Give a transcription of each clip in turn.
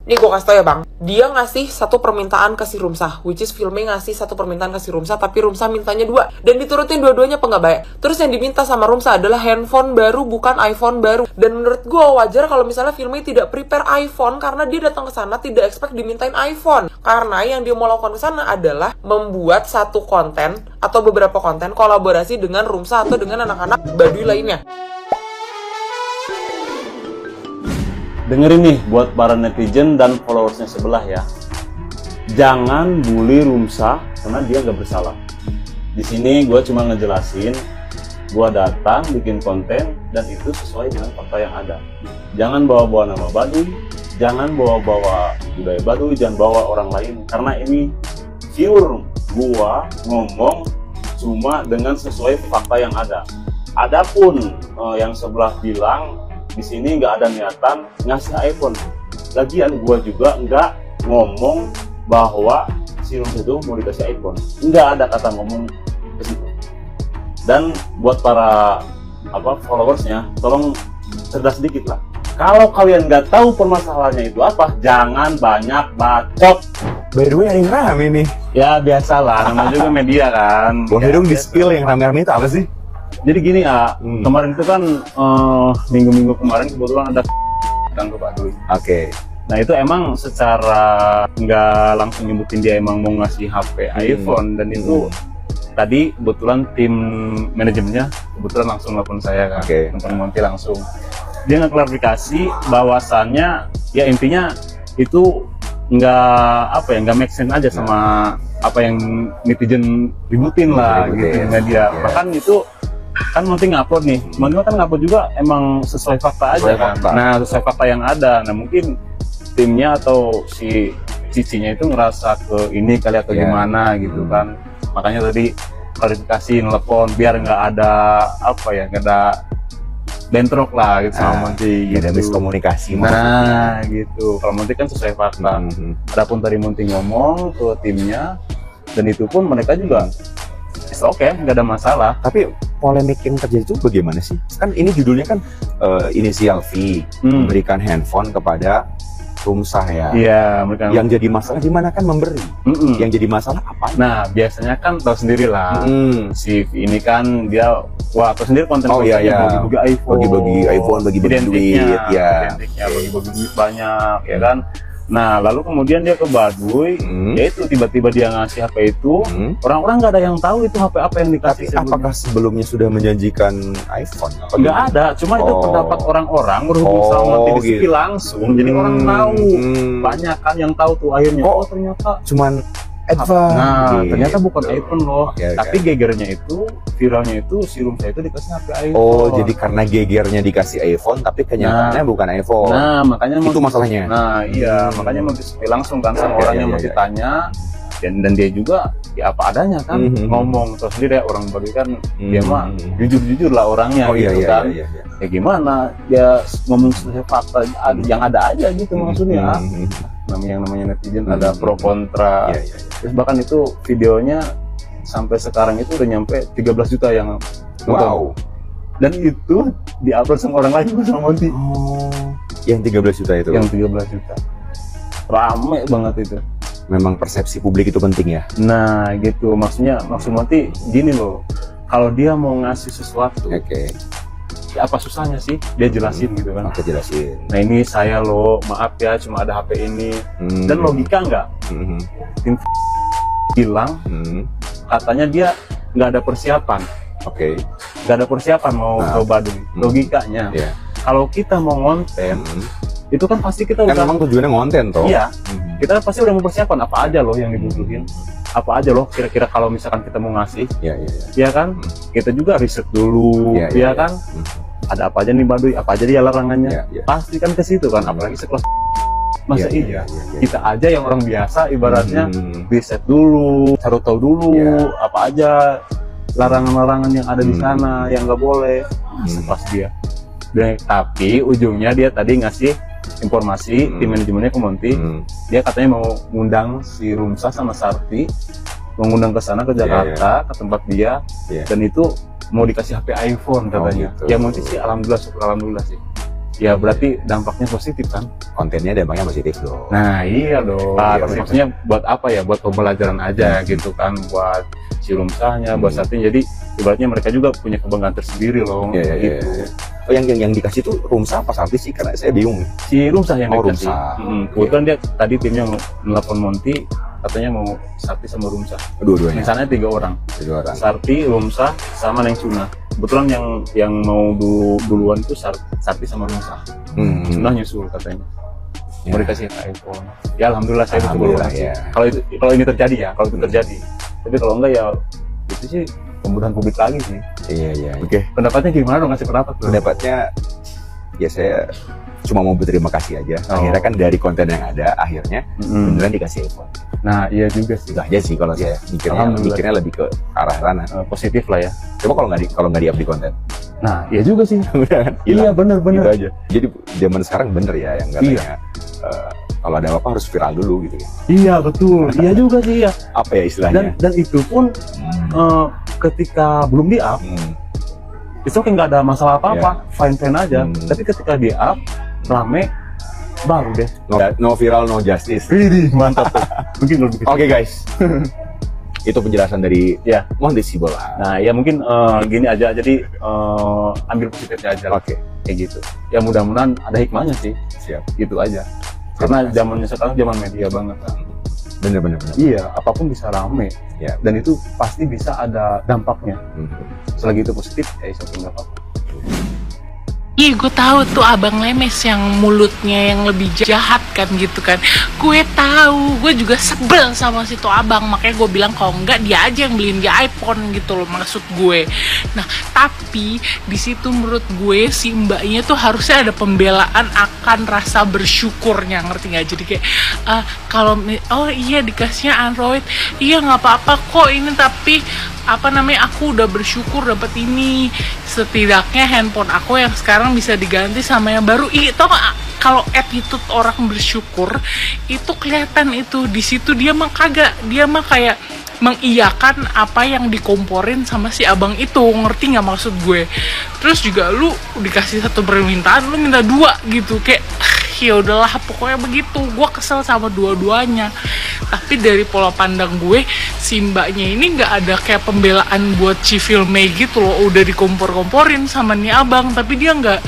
Nih gue kasih tau ya bang, dia ngasih satu permintaan ke si Rumsah, which is filmnya ngasih satu permintaan ke si Rumsah, tapi Rumsah mintanya 2, dan diturutin dua-duanya apa nggak baik. Terus yang diminta sama Rumsah adalah handphone baru, bukan iPhone baru. Dan menurut gue wajar kalau misalnya filmnya tidak prepare iPhone, karena dia datang ke sana tidak expect dimintain iPhone. Karena yang dia mau lakukan ke sana adalah membuat satu konten atau beberapa konten kolaborasi dengan Rumsah atau dengan anak-anak Baduy lainnya. Dengerin nih buat para netizen dan followersnya sebelah ya. Jangan bully Rumsah karena dia nggak bersalah. Di sini gue cuma ngejelasin, gue datang bikin konten dan itu sesuai dengan fakta yang ada. Jangan bawa-bawa nama Baduy, jangan bawa-bawa budaya Baduy, jangan bawa orang lain. Karena ini pure gue ngomong cuma dengan sesuai fakta yang ada. Adapun yang sebelah bilang di sini nggak ada niatan ngasih iPhone. Lagian gua juga nggak ngomong bahwa si Rumsah itu mau dikasih iPhone. Nggak ada kata ngomong ke situ. Dan buat para followersnya, tolong cerdas sedikit lah. Kalau kalian nggak tahu permasalahannya itu apa, jangan banyak bacot. By the way, ada yang rame nih. Ya biasalah, namanya juga media kan. Boleh dong di-spill yang rame-rame itu apa sih? Jadi gini kemarin itu kan minggu-minggu kemarin kebetulan ada kan ke Baduy. Oke. Nah itu emang secara nggak langsung nyebutin dia emang mau ngasih HP iPhone dan itu tadi kebetulan tim manajemennya kebetulan langsung nelfon saya kan, nelfon Monty langsung. Dia ngeklarifikasi bahwasannya ya intinya itu nggak make sense aja sama apa yang netizen ributin lah gitu media. Bahkan itu kan Monty ngupload nih, Monty kan ngupload juga emang sesuai fakta aja kan. Nah sesuai fakta yang ada. Nah mungkin timnya atau si cicinya itu ngerasa ke ini kali atau gimana gitu kan. Makanya tadi klarifikasi nelfon biar nggak ada nggak ada bentrok lah gitu sama Monty gitu. Ada miskomunikasi. Nah gitu. Kalau Monty kan sesuai fakta. Adapun tadi Monty ngomong ke timnya dan itu pun mereka juga oke, nggak ada masalah. Tapi polemik yang terjadi itu bagaimana sih? Kan ini judulnya kan inisial V memberikan handphone kepada Rumsah ya. Iya, memberikan. Yang jadi masalah di mana kan memberi. Yang jadi masalah apa? Nah, biasanya kan tahu sendiri lah. Si V ini kan dia tahu sendiri konten-kontennya bagi-bagi iPhone. Bagi-bagi iPhone, bagi-bagi duit ya. Identiknya bagi-bagi duit banyak ya kan. Nah, lalu kemudian dia ke Baduy, yaitu tiba-tiba dia ngasih HP itu, orang-orang nggak ada yang tahu itu HP apa yang dikasih. Tapi apakah sebelumnya sudah menjanjikan iPhone? Nggak ada, cuma itu pendapat orang-orang berhubung sama Monty langsung, jadi orang tahu. Banyak kan yang tahu tuh akhirnya, ternyata cuman advance. Nah, ternyata bukan iPhone loh, tapi gegernya itu, viralnya itu si Rumsah itu dikasih HP iPhone. Oh, jadi karena gegernya dikasih iPhone, tapi kenyataannya bukan iPhone. Nah, makanya itu masalahnya. Nah, iya, makanya Monty langsung kan sama orang yang Monty tanya, dan dia juga ya apa adanya kan ngomong terus sendiri ya orang bagi kan dia mah jujur lah orangnya gitu kan. Ya gimana? Dia ngomong sesuai fakta yang ada aja gitu maksudnya. Namanya netizen ada pro kontra. Terus bahkan itu videonya sampai sekarang itu udah nyampe 13 juta yang nonton. Dan itu diupload sama orang lain sama Monty. Yang 13 juta itu? Yang 13 juta. Rame banget itu. Memang persepsi publik itu penting ya? Nah gitu, maksud Monty gini loh. Kalau dia mau ngasih sesuatu, ya apa susahnya sih dia jelasin gitu kan. Jelasin. Nah ini saya loh, maaf ya cuma ada HP ini. Dan logika nggak? Tim bilang katanya dia nggak ada persiapan. Nggak ada persiapan mau ke Baduy. Logikanya kalau kita mau ngonten itu kan pasti kita udah memang tujuannya ngonten toh. Iya, kita pasti udah mempersiapkan apa aja loh yang dibutuhin, apa aja loh kira-kira kalau misalkan kita mau ngasih. Iya kan, kita juga riset dulu, ya kan. Ada apa aja nih Baduy, apa aja dia larangannya, pasti kan ke situ kan. Apalagi sekelas masa iya kita aja yang orang biasa ibaratnya riset dulu, cari tahu dulu apa aja larangan-larangan yang ada di sana yang nggak boleh. Sekelas dia. Tapi ujungnya dia tadi ngasih informasi tim manajemennya ke Monty, dia katanya mau ngundang si Rumsah sama Sarti, mengundang ke sana ke Jakarta ke tempat dia, dan itu mau dikasih HP iPhone katanya. Ya Monty sih alhamdulillah, syukur alhamdulillah sih. ya berarti dampaknya positif kan. Kontennya dampaknya positif dong. Nah iya dong. Iya, Tapi maksudnya buat apa ya? Buat pembelajaran aja gitu kan, buat si rumsahnya, buat saatnya. Jadi ibaratnya mereka juga punya kebanggaan tersendiri loh. Iya, gitu. Oh, yang dikasih tuh Rumsa apa Salty sih? Karena saya bingung. Si rumsah yang Oh, dikasih. Rumsah. Kebetulan dia tadi timnya nelfon Monty, katanya mau Sakti sama Rumsah. Dua-duanya. Misalnya 3 orang. Dua orang. Sakti, Rumsah, sama Neng Suna. Kebetulan yang mau duluan itu Sakti sama Rumsah. Suna nyusul katanya. Ya. Mau dikasih iPhone. Ya alhamdulillah saya itu Alhamdulillah, berubah sih. ya. Kalau ini terjadi ya, kalau itu terjadi. Tapi kalau enggak ya itu sih pembodohan publik lagi sih. Iya. Oke. Pendapatnya gimana dong, ngasih pendapat tuh? Pendapatnya ya saya cuma mau berterima kasih aja. Oh. Akhirnya kan dari konten yang ada akhirnya beneran dikasih iPhone. Nah iya juga sih. Itu aja sih kalau saya mikirnya lebih ke arah sana. Positif lah ya. Coba kalau nggak di-up di konten. Nah iya juga sih. Udah kan? Iya bener. Gitu aja. Jadi zaman sekarang bener ya yang katanya kalau ada apa-apa harus viral dulu gitu ya. Iya betul. Iya juga sih ya. Apa ya istilahnya? Dan itu pun ketika belum di up itu kan nggak ada masalah apa-apa, fine aja. Tapi ketika di up rame baru deh. No viral, no justice. Widih, mantap tuh. Mungkin lebih. Oke guys, itu penjelasan dari Ya. Monty Sibolga. Nah ya mungkin gini aja. Jadi ambil positifnya aja. Oke, Kayak gitu. Ya mudah-mudahan ada hikmahnya sih. siap. Gitu aja. Karena zamannya sekarang zaman media banget kan. Bener. Iya, apapun bisa rame. Ya. Dan itu pasti bisa ada dampaknya. Hmm. Selagi itu positif, ya itu nggak apa-apa. Iya, gue tahu tuh abang lemes yang mulutnya yang lebih jahat kan gitu kan. Gue tahu, gue juga sebel sama situ abang, makanya gue bilang kalau enggak dia aja yang beliin dia iPhone gitu loh maksud gue. Nah, tapi di situ menurut gue si mbaknya tuh harusnya ada pembelaan akan rasa bersyukurnya, ngerti nggak? Jadi kayak kalau oh iya dikasihnya Android, iya nggak apa-apa kok ini, tapi aku udah bersyukur dapat ini, setidaknya handphone aku yang sekarang bisa diganti sama yang baru. Tau gak, kalau attitude orang bersyukur itu kelihatan itu di situ. Dia mah kayak mengiyakan apa yang dikomporin sama si abang itu, ngerti nggak maksud gue? Terus juga lu dikasih satu permintaan, lu minta 2 gitu, kayak ya udahlah pokoknya begitu. Gue kesel sama dua-duanya. Tapi dari pola pandang gue, si mbaknya ini nggak ada kayak pembelaan buat Civil May gitu loh. Udah dikompor-komporin sama nih abang, tapi dia nggak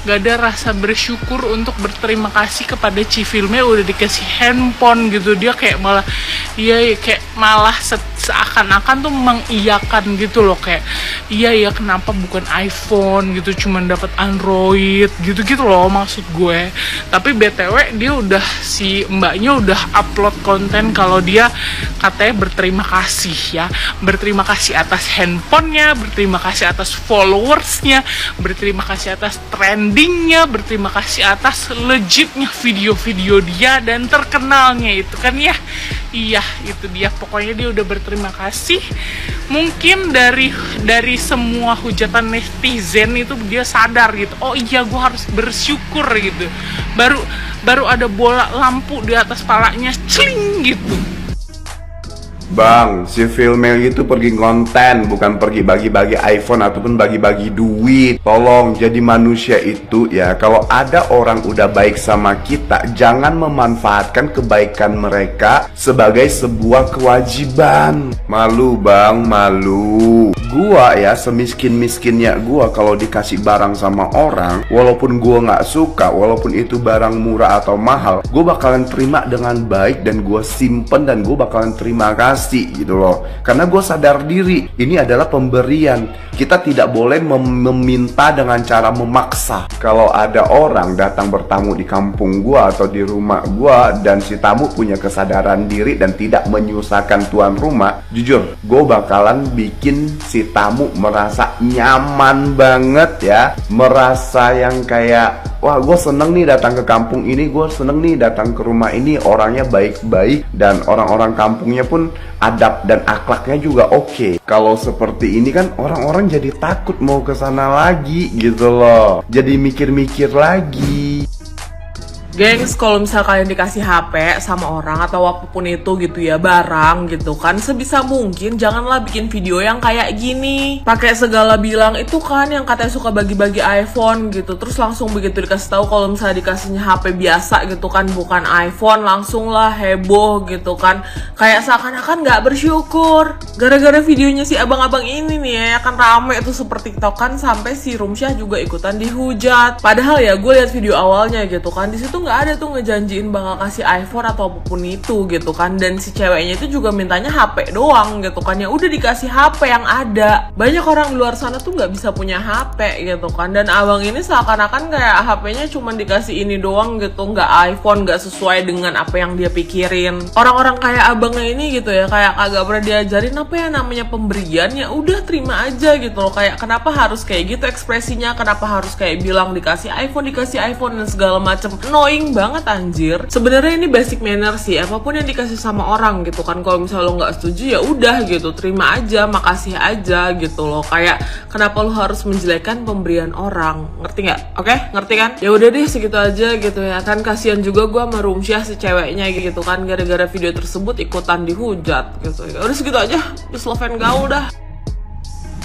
ada rasa bersyukur untuk berterima kasih kepada Civil May udah dikasih handphone gitu. Dia kayak malah seakan-akan tuh mengiyakan gitu loh, kayak iya kenapa bukan iPhone gitu, cuman dapat Android gitu loh maksud gue. Tapi BTW si mbaknya udah upload konten kalau dia katanya berterima kasih ya, berterima kasih atas handphonenya, berterima kasih atas followersnya, berterima kasih atas trendingnya, berterima kasih atas legitnya video-video dia dan terkenalnya itu kan ya. Iya itu dia, pokoknya dia udah berterima kasih. Mungkin dari semua hujatan netizen itu dia sadar gitu, oh iya gue harus bersyukur gitu. Baru ada bola lampu di atas palanya, celing gitu. Bang, si Filmel itu pergi konten, bukan pergi bagi-bagi iPhone ataupun bagi-bagi duit. Tolong jadi manusia itu ya, kalau ada orang udah baik sama kita, jangan memanfaatkan kebaikan mereka sebagai sebuah kewajiban. Malu bang, malu. Gua ya semiskin-miskinnya gua kalau dikasih barang sama orang, walaupun gua nggak suka, walaupun itu barang murah atau mahal, gua bakalan terima dengan baik dan gua simpen dan gua bakalan terima kasih gitu loh. Karena gue sadar diri ini adalah pemberian. Kita tidak boleh meminta dengan cara memaksa. Kalau ada orang datang bertamu di kampung gue atau di rumah gue dan si tamu punya kesadaran diri dan tidak menyusahkan tuan rumah, jujur gue bakalan bikin si tamu merasa nyaman banget ya, merasa yang kayak wah gue seneng nih datang ke kampung ini, gue seneng nih datang ke rumah ini, orangnya baik-baik dan orang-orang kampungnya pun adab dan akhlaknya juga oke. Kalau seperti ini kan orang-orang jadi takut mau ke sana lagi gitu loh, jadi mikir-mikir lagi. Gengs, kalau misal kalian dikasih HP sama orang atau apapun itu gitu ya, barang gitu kan, sebisa mungkin janganlah bikin video yang kayak gini. Pakai segala bilang itu kan yang katanya suka bagi-bagi iPhone gitu, terus langsung begitu dikasih tahu kalau misalnya dikasihnya HP biasa gitu kan, bukan iPhone, langsung lah heboh gitu kan. Kayak seakan-akan nggak bersyukur. Gara-gara videonya si abang-abang ini nih ya kan rame tuh seperti TikTokan, sampai si Rumsyah juga ikutan dihujat. Padahal ya gue lihat video awalnya gitu kan, di situ nggak ada tuh ngejanjiin bakal kasih iPhone atau apapun itu gitu kan, dan si ceweknya itu juga mintanya HP doang gitu kan, ya udah dikasih HP yang ada. Banyak orang di luar sana tuh nggak bisa punya HP gitu kan, dan abang ini seakan-akan kayak HP-nya cuma dikasih ini doang gitu, nggak iPhone, nggak sesuai dengan apa yang dia pikirin. Orang-orang kayak abangnya ini gitu ya, kayak agak pernah diajarin apa ya namanya pemberian, ya udah terima aja gitu loh. Kayak kenapa harus kayak gitu ekspresinya, kenapa harus kayak bilang dikasih iPhone dan segala macem. Annoying banget anjir. Sebenarnya ini basic manner sih, apapun yang dikasih sama orang gitu kan, kalau misalnya lo nggak setuju ya udah gitu, terima aja, makasih aja gitu loh. Kayak kenapa lo harus menjelekkan pemberian orang, ngerti nggak? Oke, ngerti kan? Ya udah deh, segitu aja gitu ya kan. Kasian juga gue sama Rumsyah si ceweknya gitu kan, gara-gara video tersebut ikutan dihujat gitu ya. Udah segitu aja, just love and gaul dah.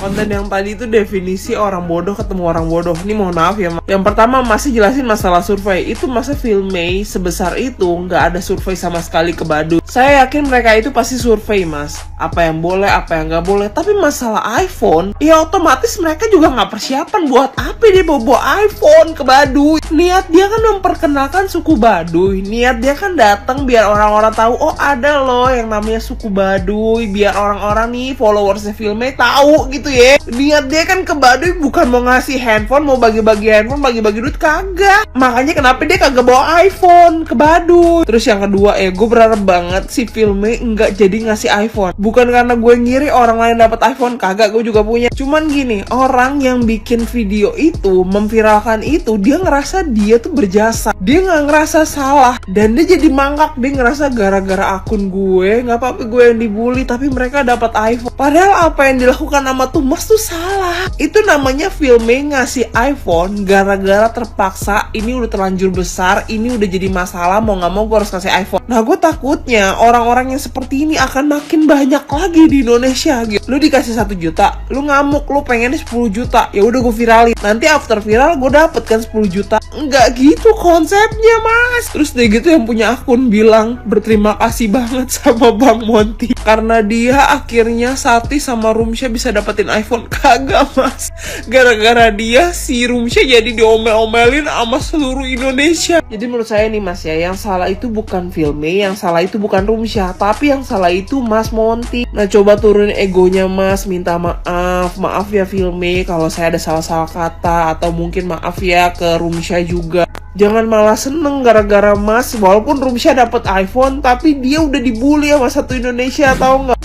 Konten yang tadi itu definisi orang bodoh ketemu orang bodoh. Ini mohon maaf ya, yang pertama masih jelasin masalah survei. Itu masa filmnya sebesar itu nggak ada survei sama sekali ke Badut. Saya yakin mereka itu pasti survei mas, apa yang boleh, apa yang nggak boleh. Tapi masalah iPhone, ya otomatis mereka juga nggak persiapan. Buat apa dia bawa iPhone ke Baduy? Niat dia kan memperkenalkan suku Baduy. Niat dia kan datang biar orang-orang tahu, oh ada loh yang namanya suku Baduy, biar orang-orang nih followersnya filmnya tahu gitu ya. Niat dia kan ke Baduy bukan mau ngasih handphone, mau bagi-bagi handphone, bagi-bagi duit, kagak. Makanya kenapa dia kagak bawa iPhone ke Baduy. Terus yang kedua, gue berharap banget si filmnya nggak jadi ngasih iPhone. Bukan karena gue ngiri orang lain dapat iPhone, kagak, gue juga punya. Cuman gini, orang yang bikin video itu, memviralkan itu, dia ngerasa dia tuh berjasa. Dia nggak ngerasa salah, dan dia jadi mangkak. Dia ngerasa gara-gara akun gue, nggak apa-apa gue yang dibully, tapi mereka dapat iPhone. Padahal apa yang dilakukan sama Tumas tuh salah. Itu namanya filmnya ngasih iPhone gara-gara terpaksa. Ini udah terlanjur besar, ini udah jadi masalah, mau nggak mau gue harus kasih iPhone. Nah gue takutnya orang-orang yang seperti ini akan makin banyak lagi di Indonesia gitu. Lu dikasih 1 juta, lu ngamuk, lu pengennya 10 juta, ya udah gue viralin. Nanti after viral gue dapet kan 10 juta. Enggak gitu konsepnya mas. Terus deh gitu yang punya akun bilang berterima kasih banget sama Bang Monty karena dia akhirnya Sati sama Rumsyah bisa dapetin iPhone. Kagak mas, gara-gara dia si Rumsyah jadi diomel-omelin sama seluruh Indonesia. Jadi menurut saya nih mas ya, yang salah itu bukan filmnya, yang salah itu bukan Rumsyah, tapi yang salah itu Mas Monty. Nah coba turunin egonya mas, minta maaf ya filmnya kalau saya ada salah-salah kata, atau mungkin maaf ya ke Rumsyah juga. Jangan malah seneng gara-gara mas, walaupun Rumsyah dapet iPhone, tapi dia udah dibully sama satu Indonesia, tau nggak?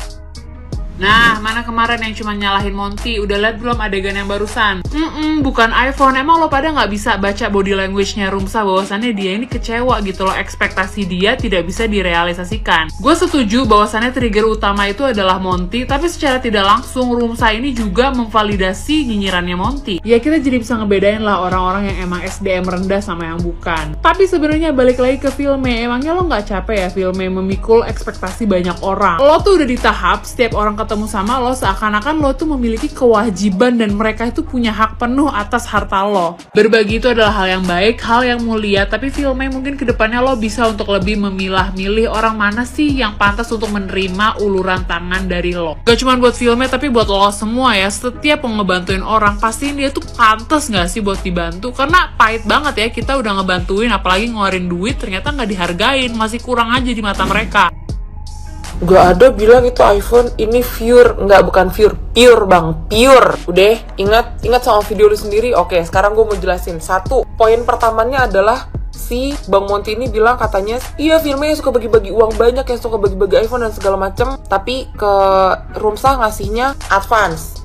Nah, mana kemarin yang cuma nyalahin Monty? Udah liat belum adegan yang barusan? Bukan iPhone. Emang lo pada nggak bisa baca body language-nya Rumsyah bahwasannya dia ini kecewa gitu loh. Ekspektasi dia tidak bisa direalisasikan. Gue setuju bahwasannya trigger utama itu adalah Monty, tapi secara tidak langsung Rumsyah ini juga memvalidasi nyinyirannya Monty. Ya kita jadi bisa ngebedain lah orang-orang yang emang SDM rendah sama yang bukan. Tapi sebenarnya balik lagi ke filmnya, emangnya lo nggak capek ya filmnya memikul ekspektasi banyak orang? Lo tuh udah di tahap setiap orang ketemu sama lo seakan-akan lo tuh memiliki kewajiban dan mereka itu punya hak penuh atas harta lo. Berbagi itu adalah hal yang baik, hal yang mulia, tapi filmnya mungkin kedepannya lo bisa untuk lebih memilah-milih orang mana sih yang pantas untuk menerima uluran tangan dari lo. Gak cuma buat filmnya tapi buat lo semua ya, setiap mau ngebantuin orang pastiin dia tuh pantas gak sih buat dibantu, karena pahit banget ya kita udah ngebantuin apalagi ngeluarin duit ternyata gak dihargain, masih kurang aja di mata mereka. Gak ada bilang itu iPhone ini pure, nggak, bukan pure bang, pure. Udah, ingat sama video lu sendiri. Oke, sekarang gue mau jelasin. 1, poin pertamanya adalah si Bang Monty ini bilang katanya, iya filmnya suka bagi-bagi uang banyak, yang suka bagi-bagi iPhone dan segala macem, tapi ke Rumsyah ngasihnya advance,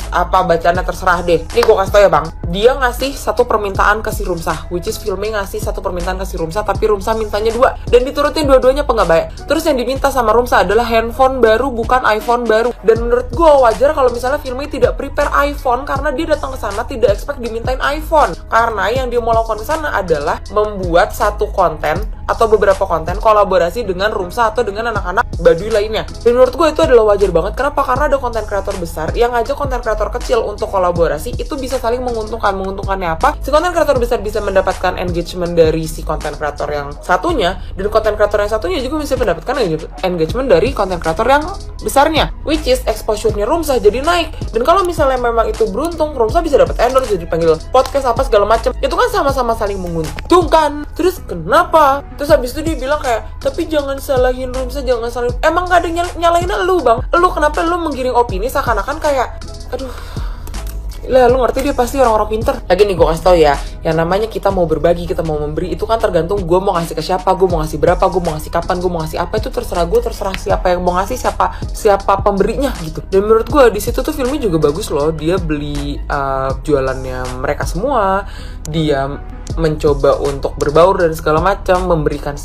apa bacaannya terserah deh. Ini gue kasih tau ya bang, dia ngasih 1 permintaan ke si Rumsyah, which is filmnya ngasih 1 permintaan ke si Rumsyah, tapi Rumsyah mintanya 2, dan diturutin dua-duanya apa nggak baik. Terus yang diminta sama Rumsyah adalah handphone baru, bukan iPhone baru. Dan menurut gue wajar kalau misalnya filmnya tidak prepare iPhone, karena dia datang ke sana tidak expect dimintain iPhone, karena yang dia mau lakukan ke sana adalah membuat satu konten atau beberapa konten kolaborasi dengan Rumsa atau dengan anak-anak Baduy lainnya. Dan menurut gue itu adalah wajar banget. Kenapa? Karena ada konten kreator besar yang ngajak konten kreator kecil untuk kolaborasi, itu bisa saling menguntungkan. Menguntungkannya apa? Si konten kreator besar bisa mendapatkan engagement dari si konten kreator yang satunya, dan konten kreator yang satunya juga bisa mendapatkan engagement dari konten kreator yang besarnya, which is exposure-nya Rumsa jadi naik. Dan kalau misalnya memang itu beruntung, Rumsa bisa dapat endorse, jadi panggil podcast apa segala macam, itu kan sama-sama saling menguntungkan. Terus kenapa? Terus habis itu dia bilang kayak, tapi jangan salahin Rumsa, jangan salahin. Emang gak ada nyalahin lu bang? Lu kenapa lu menggiring opini seakan-akan kayak, aduh, lah lu ngerti dia pasti orang-orang pinter. Lagi nih gue kasih tau ya, yang namanya kita mau berbagi, kita mau memberi, itu kan tergantung gue mau ngasih ke siapa, gue mau ngasih berapa, gue mau ngasih kapan, gue mau ngasih apa, itu terserah gue, terserah siapa yang mau ngasih, siapa pemberinya gitu. Dan menurut gue di situ tuh filmnya juga bagus loh. Dia beli jualannya mereka semua, dia mencoba untuk berbaur dan segala macam, memberikan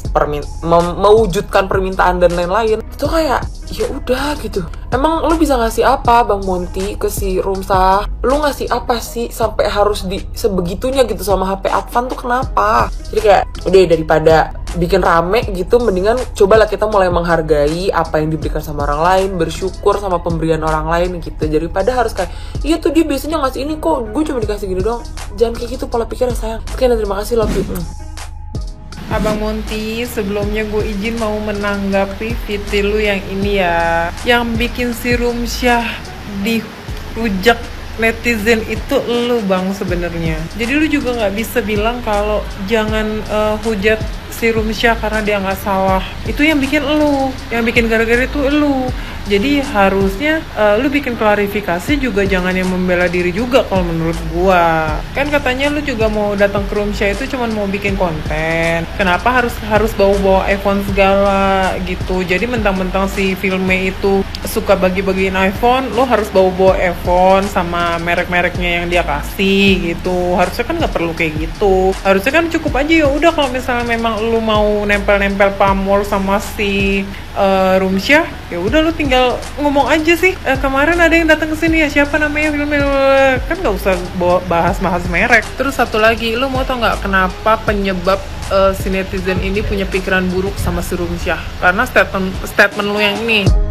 mewujudkan permintaan dan lain-lain. Itu kayak ya udah gitu. Emang lu bisa ngasih apa Bang Monty ke si Rumsa? Lu ngasih apa sih sampai harus di sebegitunya gitu sama HP Advan tuh kenapa? Jadi kayak udah, daripada bikin rame gitu, mendingan cobalah kita mulai menghargai apa yang diberikan sama orang lain, bersyukur sama pemberian orang lain gitu, daripada harus kayak iya tuh dia biasanya ngasih ini kok gue cuma dikasih gini doang. Jangan kayak gitu pola pikirnya sayang. Oke, terima kasih love you. Abang Monty, sebelumnya gue izin mau menanggapi VT lu yang ini ya, yang bikin si Rumsyah dihujat netizen itu lu bang sebenarnya. Jadi lu juga nggak bisa bilang kalau jangan hujat si Rumsyah karena dia nggak salah. Itu yang bikin elu, yang bikin gara-gara itu elu. Jadi harusnya lu bikin klarifikasi juga, jangan yang membela diri juga kalau menurut gua. Kan katanya lu juga mau datang ke Rumsyah itu cuman mau bikin konten. Kenapa harus bawa iPhone segala gitu. Jadi mentang-mentang si filmnya itu suka bagi-bagiin iPhone, lu harus bawa iPhone sama merek-mereknya yang dia kasih gitu. Harusnya kan nggak perlu kayak gitu. Harusnya kan cukup aja ya udah kalau misalnya memang lu mau nempel-nempel pamor sama si Rumsyah, ya udah lu tinggal ngomong aja sih. Kemarin ada yang datang ke sini ya, siapa namanya filmnya, kan nggak usah bahas merek. Terus satu lagi, lu mau tau nggak kenapa penyebab si netizen ini punya pikiran buruk sama si Rumsyah? Karena statement lu yang ini.